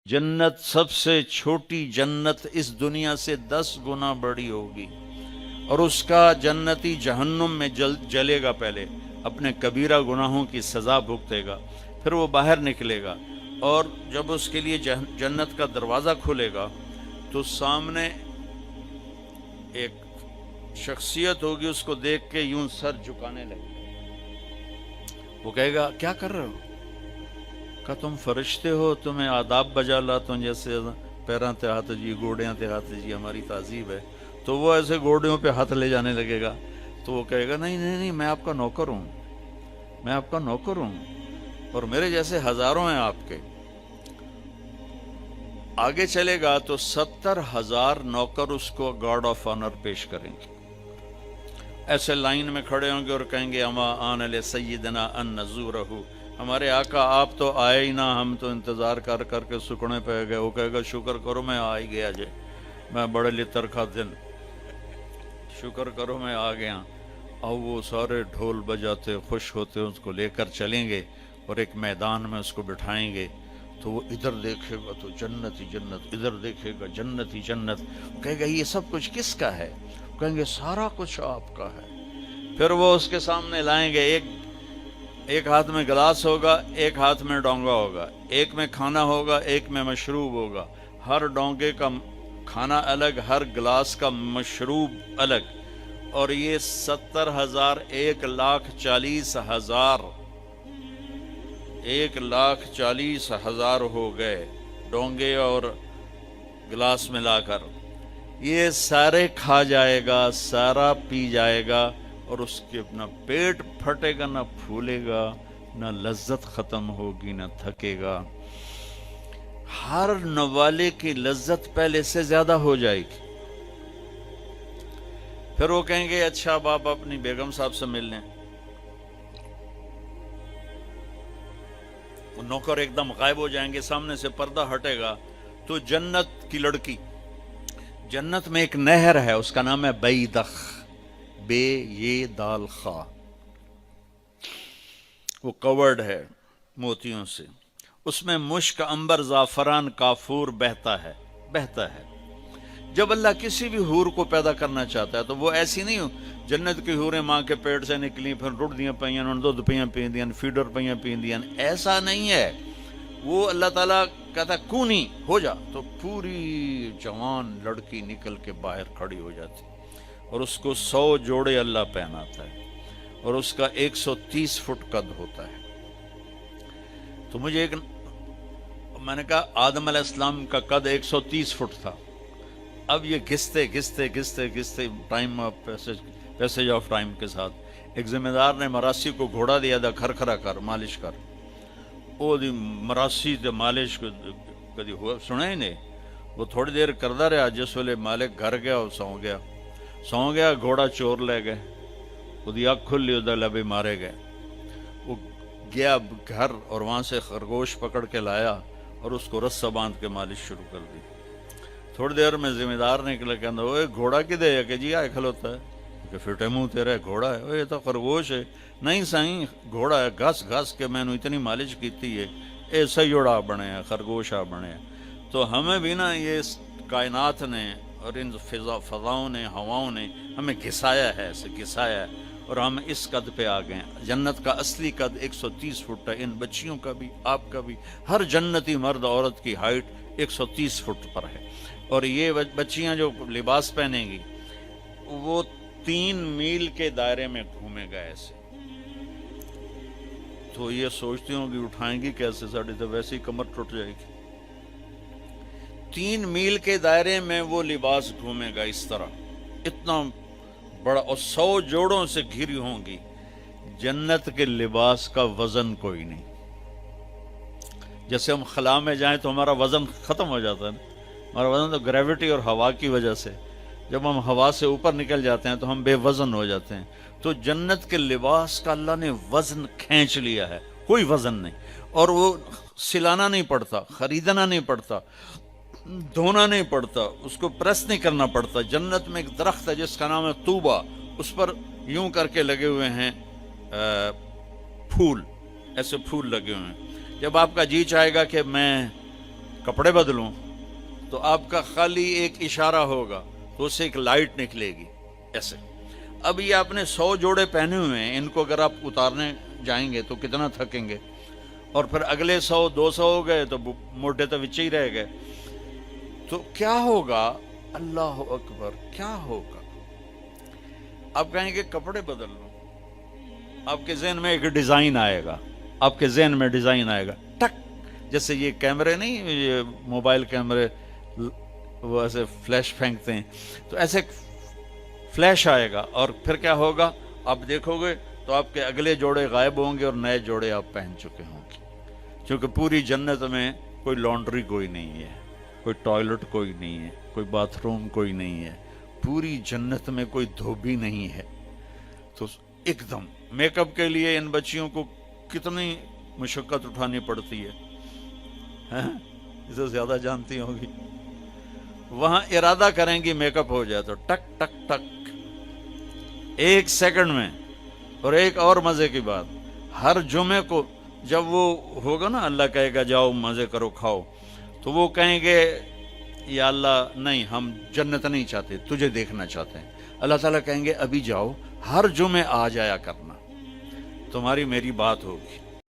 جنت سب سے چھوٹی جنت اس دنیا سے 10 گنا بڑی ہوگی، اور اس کا جنتی جہنم میں جلے گا، پہلے اپنے کبیرہ گناہوں کی سزا بھگتے گا، پھر وہ باہر نکلے گا، اور جب اس کے لیے جنت کا دروازہ کھلے گا تو سامنے ایک شخصیت ہوگی، اس کو دیکھ کے یوں سر جھکانے لگے، وہ کہے گا کیا کر رہے ہو؟ کہ تم فرشتے ہو، تمہیں آداب بجا لاتا ہوں، جیسے پیراں تے ہاتھ جی، گوڑیاں تے ہاتھ جی، ہماری تہذیب ہے۔ تو وہ ایسے گوڑیوں پہ ہاتھ لے جانے لگے گا، تو وہ کہے گا نہیں نہیں نہیں، میں آپ کا نوکر ہوں، میں آپ کا نوکر ہوں، اور میرے جیسے ہزاروں ہیں آپ کے۔ آگے چلے گا تو 70,000 نوکر اس کو گارڈ آف آنر پیش کریں گے، ایسے لائن میں کھڑے ہوں گے اور کہیں گے اما آن لسیدنا ان نزورہ، ہمارے آقا آپ تو آئے ہی نہ، ہم تو انتظار کر کر کے سکڑے پہ گئے۔ وہ کہے گا شکر کرو میں آ ہی گیا جے، میں بڑے لطر کا دن، شکر کرو میں آ گیا۔ اور وہ سارے ڈھول بجاتے خوش ہوتے اس کو لے کر چلیں گے، اور ایک میدان میں اس کو بٹھائیں گے، تو وہ ادھر دیکھے گا تو جنت ہی جنت، ادھر دیکھے گا جنت ہی جنت، کہے گا یہ سب کچھ کس کا ہے؟ کہیں گے سارا کچھ آپ کا ہے۔ پھر وہ اس کے سامنے لائیں گے، ایک ہاتھ میں گلاس ہوگا، ایک ہاتھ میں ڈونگا ہوگا، ایک میں کھانا ہوگا، ایک میں مشروب ہوگا، ہر ڈونگے کا کھانا الگ، ہر گلاس کا مشروب الگ، اور یہ 70,000 1,40,000 1,40,000 ہو گئے ڈونگے اور گلاس ملا کر۔ یہ سارے کھا جائے گا، سارا پی جائے گا، اور اس کے نہ پیٹ پھٹے گا، نہ پھولے گا، نہ لذت ختم ہوگی، نہ تھکے گا۔ ہر نوالے کی لذت پہلے سے زیادہ ہو جائے گی۔ پھر وہ کہیں گے اچھا اب آپ اپنی بیگم صاحب سے مل لیں۔ وہ نوکر ایک دم غائب ہو جائیں گے، سامنے سے پردہ ہٹے گا تو جنت کی لڑکی، جنت میں ایک نہر ہے، اس کا نام ہے بیدخ، بے یہ دال خا، وہ کورڈ ہے موتیوں سے، اس میں مشک، عنبر، زعفران، کافور بہتا ہے۔ جب اللہ کسی بھی حور کو پیدا کرنا چاہتا ہے تو وہ ایسی نہیں ہو، جنت کی حوریں ماں کے پیٹ سے نکلی، پھر رڑ دیاں پئیاں، انہوں دودھ پیاں پیندیاں، فیڈر پیاں پیندیاں، ایسا نہیں ہے۔ وہ اللہ تعالیٰ کہتا کونی ہو جا، تو پوری جوان لڑکی نکل کے باہر کھڑی ہو جاتی، اور اس کو 100 جوڑے اللہ پہناتا ہے، اور اس کا 130 فٹ قد ہوتا ہے۔ تو مجھے میں نے کہا آدم علیہ السلام کا قد 130 فٹ تھا، اب یہ گھستے ٹائم پیسج آف ٹائم کے ساتھ ایک ذمہ دار نے مراسی کو گھوڑا دیا تھا، کھرکھرا کر مالش کر، وہ دی مراسی تے مالش کدی ہوا سنا ہی نہیں، وہ تھوڑی دیر کردہ رہا، جس ویلے مالک گھر گیا اور سو گیا، گھوڑا چور لے گئے، وہ دی اکھ کھلی، ادھر لبے مارے گئے۔ وہ گیا گھر اور وہاں سے خرگوش پکڑ کے لایا اور اس کو رسہ باندھ کے مالش شروع کر دی۔ تھوڑی دیر میں ذمہ دار نکلا، کہنا اوے گھوڑا کدے ہے؟ کہ جی آئے کھلوتا ہے، کہ فٹے منہ تیرا گھوڑا ہے؟ یہ تو خرگوش ہے۔ نہیں سائیں گھوڑا ہے، گھس کے میں نے اتنی مالش کیتی ہے، ایسا ہی جوڑا بنے ہیں، خرگوش آ بنے ہیں۔ تو ہمیں بھی نا یہ کائنات نے اور ان فضاؤں نے، ہواؤں نے ہمیں گھسایا ہے، ایسے گھسایا ہے، اور ہم اس قد پہ آ گئے ہیں۔ جنت کا اصلی قد 130 فٹ ہے، ان بچیوں کا بھی، آپ کا بھی، ہر جنتی مرد عورت کی ہائٹ 130 فٹ پر ہے۔ اور یہ بچیاں جو لباس پہنیں گی وہ 3 میل کے دائرے میں گھومے گا ایسے، تو یہ سوچتی ہوں کہ اٹھائیں گی کیسے، ساڑی تو ویسے ہی کمر ٹوٹ جائے گی۔ 3 میل کے دائرے میں وہ لباس گھومے گا اس طرح، اتنا بڑا، اور 100 جوڑوں سے گھری ہوں گی۔ جنت کے لباس کا وزن کوئی نہیں، جیسے ہم خلا میں جائیں تو ہمارا وزن ختم ہو جاتا ہے نا، ہمارا وزن تو گریوٹی اور ہوا کی وجہ سے، جب ہم ہوا سے اوپر نکل جاتے ہیں تو ہم بے وزن ہو جاتے ہیں۔ تو جنت کے لباس کا اللہ نے وزن کھینچ لیا ہے، کوئی وزن نہیں، اور وہ سلانا نہیں پڑتا، خریدنا نہیں پڑتا، دھونا نہیں پڑتا، اس کو پریس نہیں کرنا پڑتا۔ جنت میں ایک درخت ہے جس کا نام ہے طوبہ، اس پر یوں کر کے لگے ہوئے ہیں پھول، ایسے پھول لگے ہوئے ہیں۔ جب آپ کا جی چاہے گا کہ میں کپڑے بدلوں، تو آپ کا خالی ایک اشارہ ہوگا تو اس سے ایک لائٹ نکلے گی ایسے. اب یہ آپ نے 100 جوڑے پہنے ہوئے ہیں، ان کو اگر آپ اتارنے جائیں گے تو کتنا تھکیں گے، اور پھر اگلے 100 200 ہو گئے تو موٹے تو وچے ہی رہ گئے. تو کیا ہوگا؟ اللہ اکبر، کیا ہوگا؟ آپ کہیں گے کپڑے بدل لو، آپ کے ذہن میں ایک ڈیزائن آئے گا، آپ کے ذہن میں ڈیزائن آئے گا ٹک، جیسے یہ کیمرے نہیں، یہ موبائل کیمرے وہ ایسے فلیش پھینکتے ہیں، تو ایسے فلیش آئے گا، اور پھر کیا ہوگا؟ آپ دیکھو گے تو آپ کے اگلے جوڑے غائب ہوں گے اور نئے جوڑے آپ پہن چکے ہوں گے. کیونکہ پوری جنت میں کوئی لانڈری کوئی نہیں ہے، کوئی ٹوائلٹ کوئی نہیں ہے، کوئی باتھ روم کوئی نہیں ہے، پوری جنت میں کوئی دھوبی نہیں ہے. تو ایک دم میک اپ کے لیے ان بچیوں کو کتنی مشقت اٹھانی پڑتی ہے، اسے زیادہ جانتی ہوگی. وہاں ارادہ کریں گی میک اپ ہو جائے تو ٹک ٹک ٹک 1 سیکنڈ میں. اور ایک اور مزے کی بات، ہر جمعے کو جب وہ ہوگا نا، اللہ کہے گا جاؤ مزے کرو کھاؤ، تو وہ کہیں گے یا اللہ نہیں، ہم جنت نہیں چاہتے، تجھے دیکھنا چاہتے ہیں. اللہ تعالیٰ کہیں گے ابھی جاؤ، ہر جمعے آ جایا کرنا، تمہاری میری بات ہوگی.